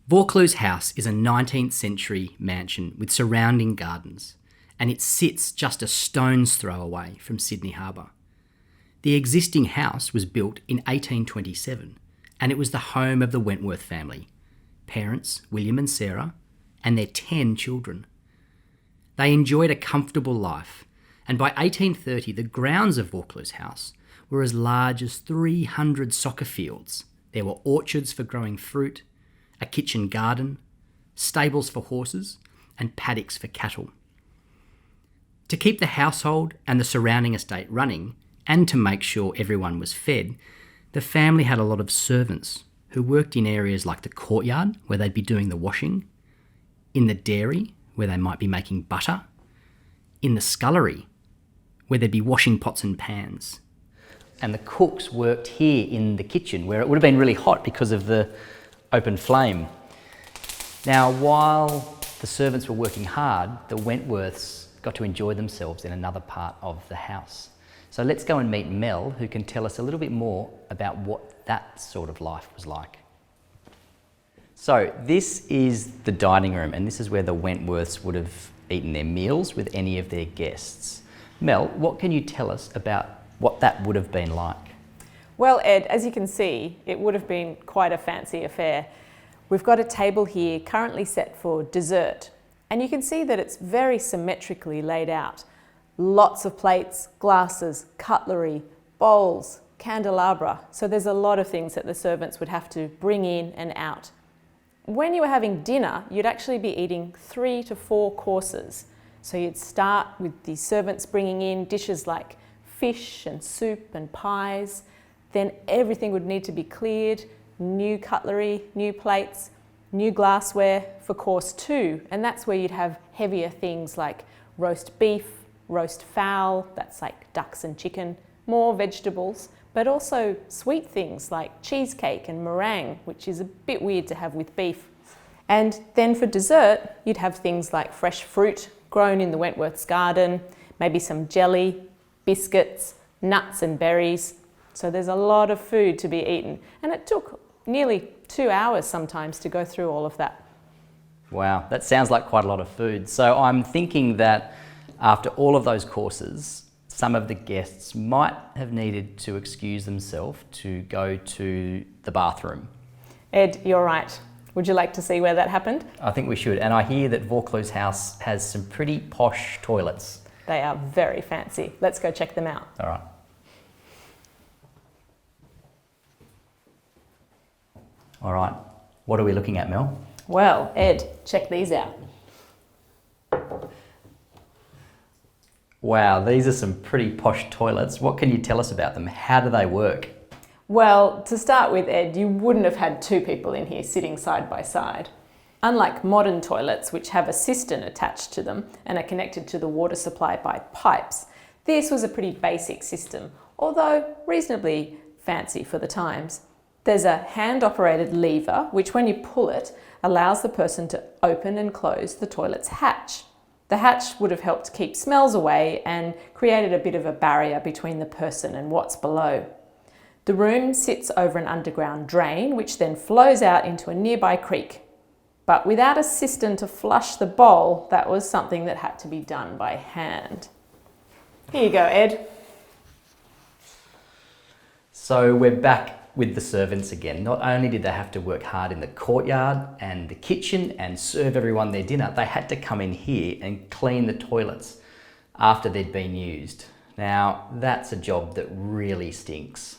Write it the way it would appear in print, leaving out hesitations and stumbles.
Vaucluse House is a 19th century mansion with surrounding gardens, and it sits just a stone's throw away from Sydney Harbour. The existing house was built in 1827, and it was the home of the Wentworth family, parents William and Sarah, and their 10 children. They enjoyed a comfortable life, and by 1830 the grounds of Vaucluse House were as large as 300 soccer fields. There were orchards for growing fruit, a kitchen garden, stables for horses, and paddocks for cattle. To keep the household and the surrounding estate running, and to make sure everyone was fed, the family had a lot of servants who worked in areas like the courtyard, where they'd be doing the washing, in the dairy, where they might be making butter, in the scullery, where they'd be washing pots and pans. And the cooks worked here in the kitchen, where it would have been really hot because of the open flame. Now, while the servants were working hard, the Wentworths got to enjoy themselves in another part of the house. So let's go and meet Mel, who can tell us a little bit more about what that sort of life was like. So this is the dining room, and this is where the Wentworths would have eaten their meals with any of their guests. Mel, what can you tell us about what that would have been like? Well, Ed, as you can see, it would have been quite a fancy affair. We've got a table here currently set for dessert, and you can see that it's very symmetrically laid out. Lots of plates, glasses, cutlery, bowls, candelabra. So there's a lot of things that the servants would have to bring in and out. When you were having dinner, you'd actually be eating 3 to 4 courses. So you'd start with the servants bringing in dishes like fish and soup and pies. Then everything would need to be cleared, new cutlery, new plates, new glassware for course 2. And that's where you'd have heavier things like roast beef, roast fowl, that's like ducks and chicken, more vegetables, but also sweet things like cheesecake and meringue, which is a bit weird to have with beef. And then for dessert, you'd have things like fresh fruit grown in the Wentworth's garden, maybe some jelly, biscuits, nuts and berries. So there's a lot of food to be eaten, and it took nearly 2 hours sometimes to go through all of that. Wow, that sounds like quite a lot of food. So I'm thinking that after all of those courses, some of the guests might have needed to excuse themselves to go to the bathroom. Ed, you're right. Would you like to see where that happened? I think we should. And I hear that Vaucluse House has some pretty posh toilets. They are very fancy. Let's go check them out. All right. All right. What are we looking at, Mel? Well, Ed, check these out. Wow, these are some pretty posh toilets. What can you tell us about them? How do they work? Well, to start with, Ed, you wouldn't have had 2 people in here sitting side by side. Unlike modern toilets, which have a cistern attached to them and are connected to the water supply by pipes, this was a pretty basic system, although reasonably fancy for the times. There's a hand-operated lever, which when you pull it, allows the person to open and close the toilet's hatch. The hatch would have helped keep smells away and created a bit of a barrier between the person and what's below. The room sits over an underground drain, which then flows out into a nearby creek. But without a cistern to flush the bowl, that was something that had to be done by hand. Here you go, Ed. So we're back with the servants again. Not only did they have to work hard in the courtyard and the kitchen and serve everyone their dinner, they had to come in here and clean the toilets after they'd been used. Now, that's a job that really stinks.